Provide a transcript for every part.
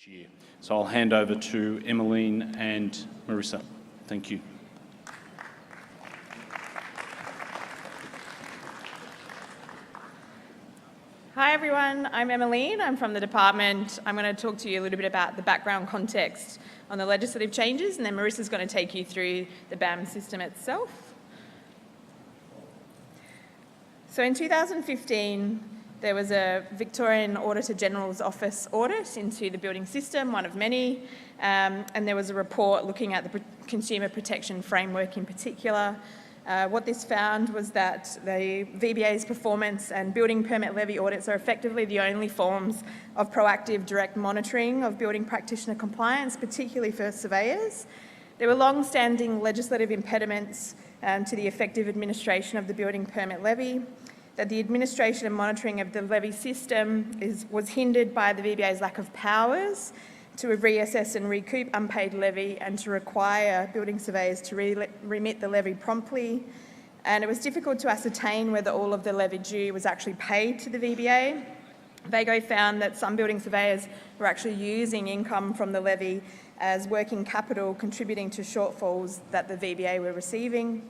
year. So I'll hand over to Emmeline and Marissa. Thank you. Hi everyone, I'm Emmeline. I'm from the department. I'm going to talk to you a little bit about the background context on the legislative changes, and then Marissa's going to take you through the BAMS system itself. So in 2015, there was a Victorian Auditor General's Office audit into the building system, one of many, and there was a report looking at the consumer protection framework in particular. What this found was that the VBA's performance and building permit levy audits are effectively the only forms of proactive direct monitoring of building practitioner compliance, particularly for surveyors. There were long-standing legislative impediments to the effective administration of the building permit levy, that the administration and monitoring of the levy system was hindered by the VBA's lack of powers to reassess and recoup unpaid levy and to require building surveyors to remit the levy promptly. And it was difficult to ascertain whether all of the levy due was actually paid to the VBA. VAGO found that some building surveyors were actually using income from the levy as working capital, contributing to shortfalls that the VBA were receiving.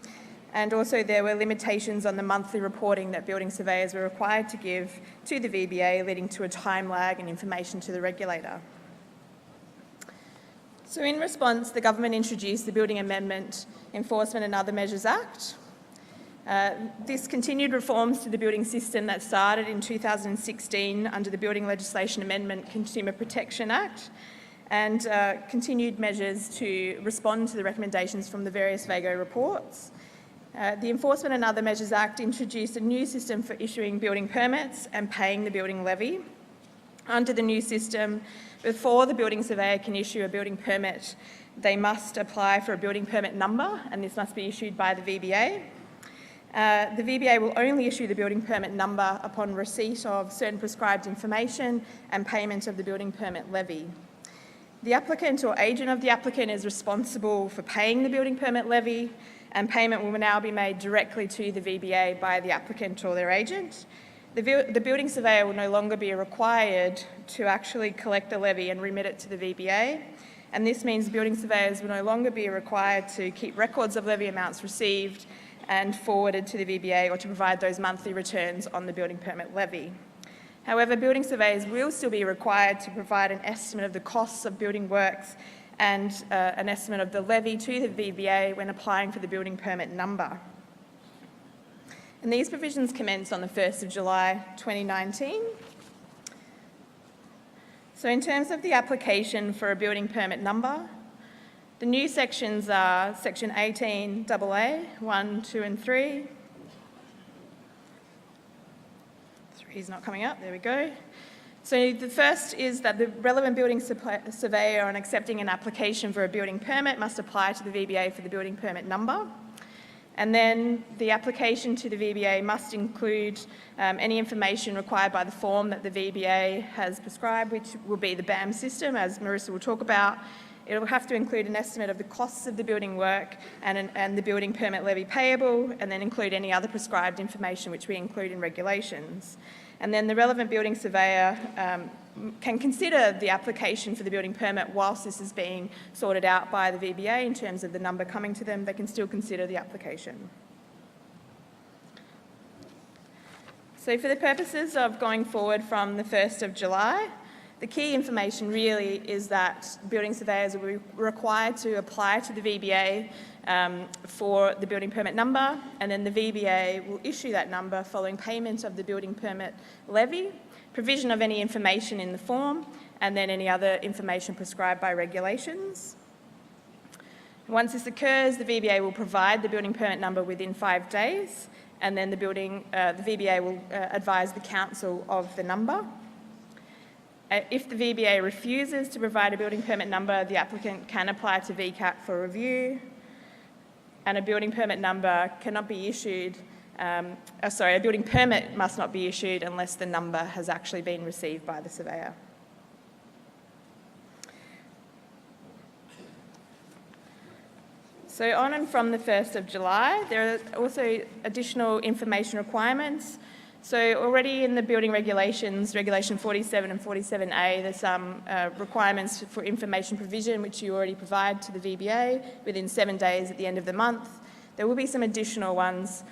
And also there were limitations on the monthly reporting that building surveyors were required to give to the VBA, leading to a time lag in information to the regulator. So in response, the government introduced the Building Amendment Enforcement and Other Measures Act. This continued reforms to the building system that started in 2016 under the Building Legislation Amendment Consumer Protection Act, and continued measures to respond to the recommendations from the various VAGO reports. The Enforcement and Other Measures Act introduced a new system for issuing building permits and paying the building levy. Under the new system, before the building surveyor can issue a building permit, they must apply for a building permit number, and this must be issued by the VBA. The VBA will only issue the building permit number upon receipt of certain prescribed information and payment of the building permit levy. The applicant or agent of the applicant is responsible for paying the building permit levy, and payment will now be made directly to the VBA by the applicant or their agent. The building surveyor will no longer be required to actually collect the levy and remit it to the VBA, and this means building surveyors will no longer be required to keep records of levy amounts received and forwarded to the VBA or to provide those monthly returns on the building permit levy. However, building surveyors will still be required to provide an estimate of the costs of building works and an estimate of the levy to the VBA when applying for the building permit number. And these provisions commenced on the 1st of July 2019. So in terms of the application for a building permit number, the new sections are Section 18AA, 1, 2 and 3. 3 is not coming up, there we go. So the first is that the relevant building surveyor on accepting an application for a building permit must apply to the VBA for the building permit number. And then the application to the VBA must include any information required by the form that the VBA has prescribed, which will be the BAMS system, as Marissa will talk about. It will have to include an estimate of the costs of the building work and the building permit levy payable, and then include any other prescribed information which we include in regulations. And then the relevant building surveyor can consider the application for the building permit whilst this is being sorted out by the VBA in terms of the number coming to them. They can still consider the application. So for the purposes of going forward from the 1st of July, the key information really is that building surveyors will be required to apply to the VBA for the building permit number, and then the VBA will issue that number following payment of the building permit levy, provision of any information in the form, and then any other information prescribed by regulations. Once this occurs, the VBA will provide the building permit number within 5 days, and then the VBA will advise the council of the number. If the VBA refuses to provide a building permit number, the applicant can apply to VCAT for review, and a building permit number cannot be issued, a building permit must not be issued unless the number has actually been received by the surveyor. So on and from the 1st of July, there are also additional information requirements. So already in the building regulations, Regulation 47 and 47A, there's some requirements for information provision, which you already provide to the VBA within 7 days at the end of the month. There will be some additional ones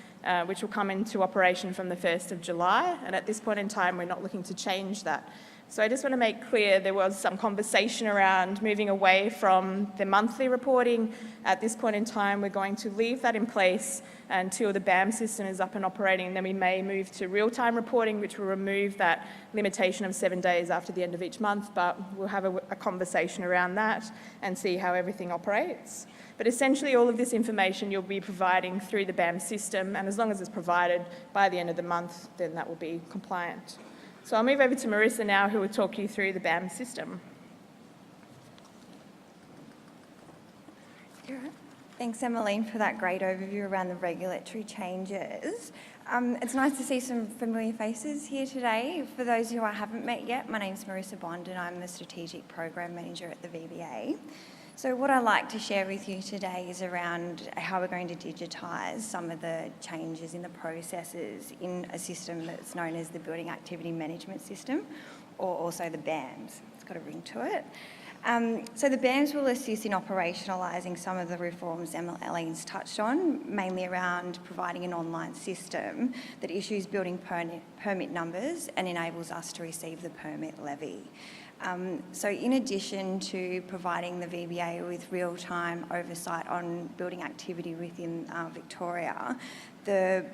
which will come into operation from the 1st of July, and at this point in time, we're not looking to change that. So I just want to make clear there was some conversation around moving away from the monthly reporting. At this point in time, we're going to leave that in place until the BAMS system is up and operating, and then we may move to real-time reporting, which will remove that limitation of 7 days after the end of each month, but we'll have a conversation around that and see how everything operates. But essentially, all of this information you'll be providing through the BAMS system, and as long as it's provided by the end of the month, then that will be compliant. So I'll move over to Marissa now, who will talk you through the BAMS system. Thanks, Emmeline, for that great overview around the regulatory changes. It's nice to see some familiar faces here today. For those who I haven't met yet, my name's Marissa Bond and I'm the Strategic Program Manager at the VBA. So what I'd like to share with you today is around how we're going to digitise some of the changes in the processes in a system that's known as the Building Activity Management System, or also the BAMS. It's got a ring to it. So the BAMS will assist in operationalising some of the reforms Emmeline's touched on, mainly around providing an online system that issues building permit numbers and enables us to receive the permit levy. So in addition to providing the VBA with real-time oversight on building activity within Victoria, the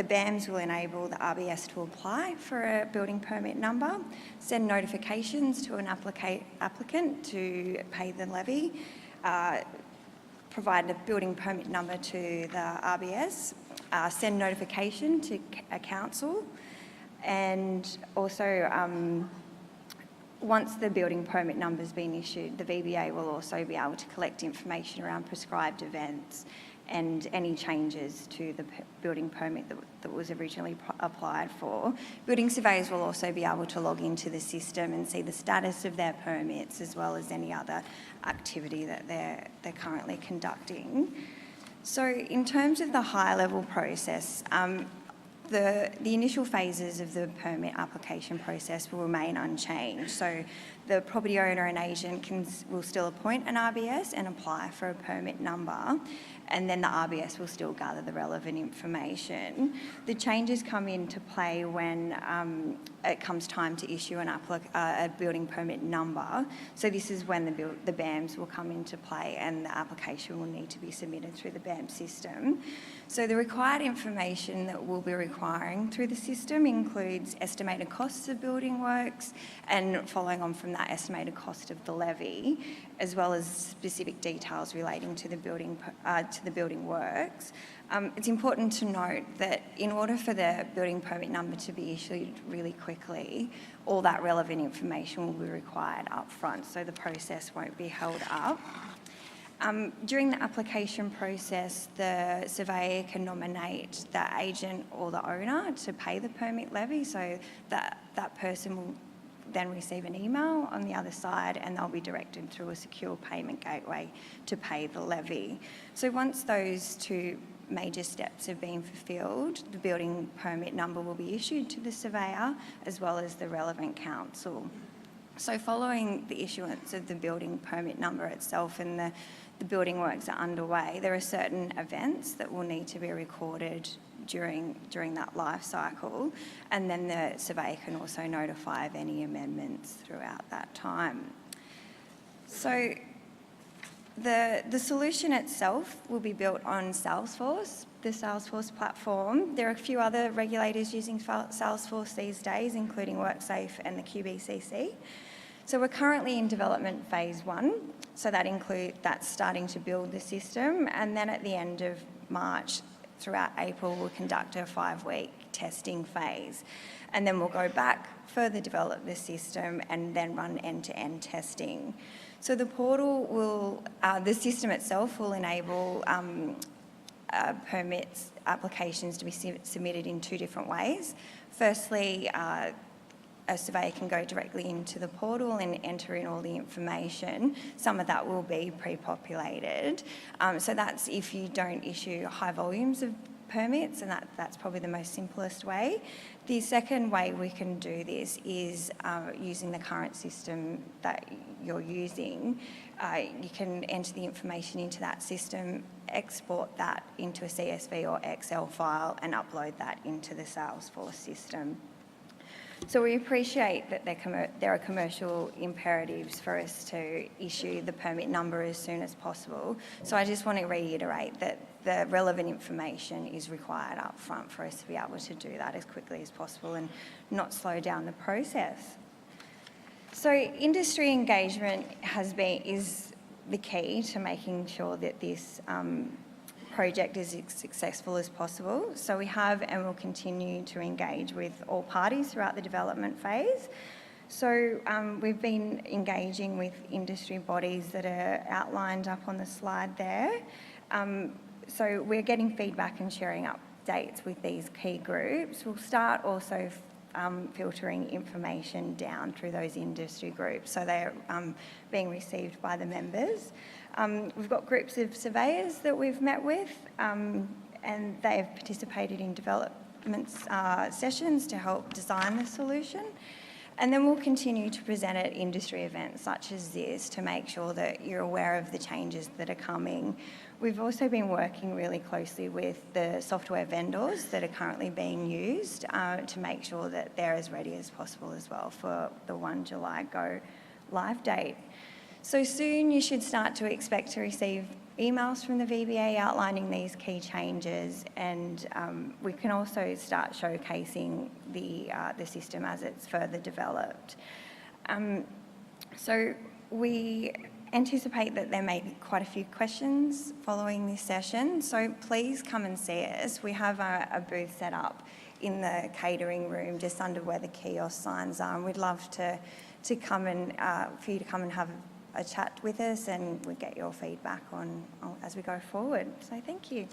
BAMS will enable the RBS to apply for a building permit number, send notifications to an applicant to pay the levy, provide a building permit number to the RBS, send notification to a council, and also once the building permit number's been issued, the VBA will also be able to collect information around prescribed events and any changes to the building permit that was originally applied for. Building surveyors will also be able to log into the system and see the status of their permits as well as any other activity that they're currently conducting. So in terms of the high-level process, the initial phases of the permit application process will remain unchanged. So the property owner and agent will still appoint an RBS and apply for a permit number, and then the RBS will still gather the relevant information. The changes come into play when it comes time to issue a building permit number. So this is when the BAMS will come into play and the application will need to be submitted through the BAMS system. So the required information that we'll be requiring through the system includes estimated costs of building works and following on from that estimated cost of the levy, as well as specific details relating to the building works. It's important to note that in order for the building permit number to be issued really quickly, all that relevant information will be required up front, so the process won't be held up. During the application process, the surveyor can nominate the agent or the owner to pay the permit levy, so that person will then receive an email on the other side and they'll be directed through a secure payment gateway to pay the levy. So once those two major steps have been fulfilled, the building permit number will be issued to the surveyor as well as the relevant council. So following the issuance of the building permit number itself and the building works are underway, there are certain events that will need to be recorded during that life cycle, and then the surveyor can also notify of any amendments throughout that time. So the solution itself will be built on Salesforce, the Salesforce platform. There are a few other regulators using Salesforce these days, including WorkSafe and the QBCC. So we're currently in development phase 1, so that's starting to build the system, and then at the end of March, throughout April, we'll conduct a 5-week testing phase, and then we'll go back, further develop the system, and then run end-to-end testing. So the the system itself will enable permits applications to be submitted in 2 different ways. Firstly, a surveyor can go directly into the portal and enter in all the information. Some of that will be pre-populated. So that's if you don't issue high volumes of permits, and that's probably the most simplest way. The second way we can do this is using the current system that you're using. You can enter the information into that system, export that into a CSV or Excel file and upload that into the Salesforce system. So we appreciate that there are commercial imperatives for us to issue the permit number as soon as possible. So I just want to reiterate that the relevant information is required up front for us to be able to do that as quickly as possible and not slow down the process. So industry engagement is the key to making sure that this project is as successful as possible. So we have and will continue to engage with all parties throughout the development phase. So we've been engaging with industry bodies that are outlined up on the slide there. So we're getting feedback and sharing updates with these key groups. We'll start also filtering information down through those industry groups, so they're being received by the members. We've got groups of surveyors that we've met with, and they have participated in development sessions to help design the solution. And then we'll continue to present at industry events such as this to make sure that you're aware of the changes that are coming. We've also been working really closely with the software vendors that are currently being used to make sure that they're as ready as possible as well for the 1 July go live date. So soon you should start to expect to receive emails from the VBA outlining these key changes, and we can also start showcasing the system as it's further developed. So we anticipate that there may be quite a few questions following this session, so please come and see us. We have a booth set up in the catering room just under where the kiosk signs are, and we'd love to come and for you to come and have a chat with us, and we get your feedback on as we go forward. So thank you.